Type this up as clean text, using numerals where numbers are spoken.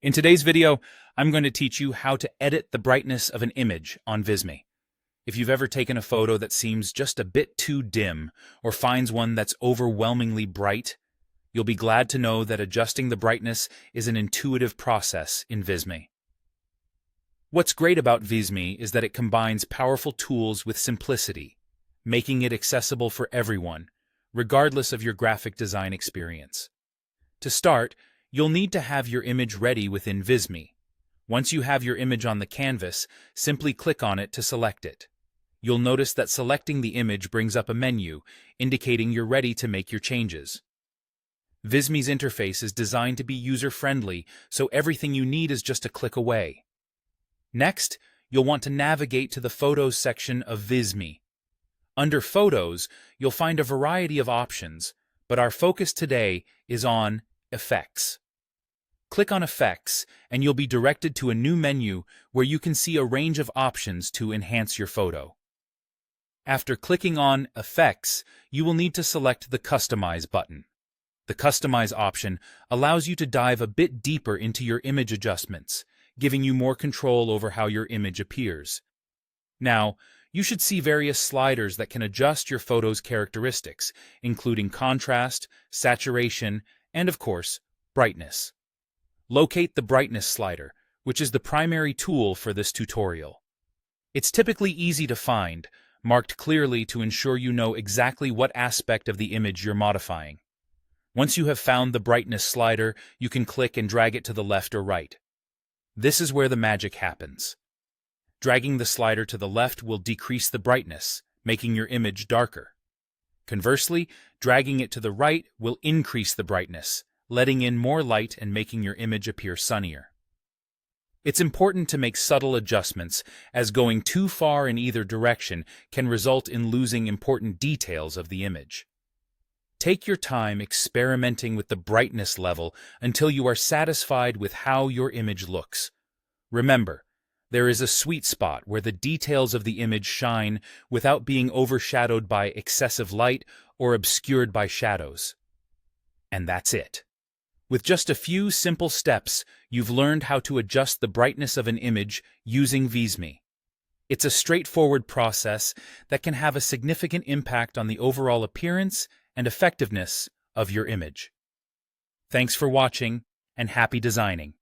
In today's video, I'm going to teach you how to edit the brightness of an image on Visme. If you've ever taken a photo that seems just a bit too dim or finds one that's overwhelmingly bright, you'll be glad to know that adjusting the brightness is an intuitive process in Visme. What's great about Visme is that it combines powerful tools with simplicity, making it accessible for everyone, regardless of your graphic design experience. To start, you'll need to have your image ready within Visme. Once you have your image on the canvas, simply click on it to select it. You'll notice that selecting the image brings up a menu, indicating you're ready to make your changes. Visme's interface is designed to be user-friendly, so everything you need is just a click away. Next, you'll want to navigate to the Photos section of Visme. Under Photos, you'll find a variety of options, but our focus today is on Effects. Click on Effects, and you'll be directed to a new menu where you can see a range of options to enhance your photo. After clicking on Effects, you will need to select the Customize button. The Customize option allows you to dive a bit deeper into your image adjustments, giving you more control over how your image appears. Now, you should see various sliders that can adjust your photo's characteristics, including contrast, saturation, and of course, brightness. Locate the brightness slider, which is the primary tool for this tutorial. It's typically easy to find, marked clearly to ensure you know exactly what aspect of the image you're modifying. Once you have found the brightness slider, you can click and drag it to the left or right. This is where the magic happens. Dragging the slider to the left will decrease the brightness, making your image darker. Conversely, dragging it to the right will increase the brightness, letting in more light and making your image appear sunnier. It's important to make subtle adjustments, as going too far in either direction can result in losing important details of the image. Take your time experimenting with the brightness level until you are satisfied with how your image looks. Remember, there is a sweet spot where the details of the image shine without being overshadowed by excessive light or obscured by shadows. And that's it. With just a few simple steps, you've learned how to adjust the brightness of an image using Visme. It's a straightforward process that can have a significant impact on the overall appearance and effectiveness of your image. Thanks for watching, and happy designing.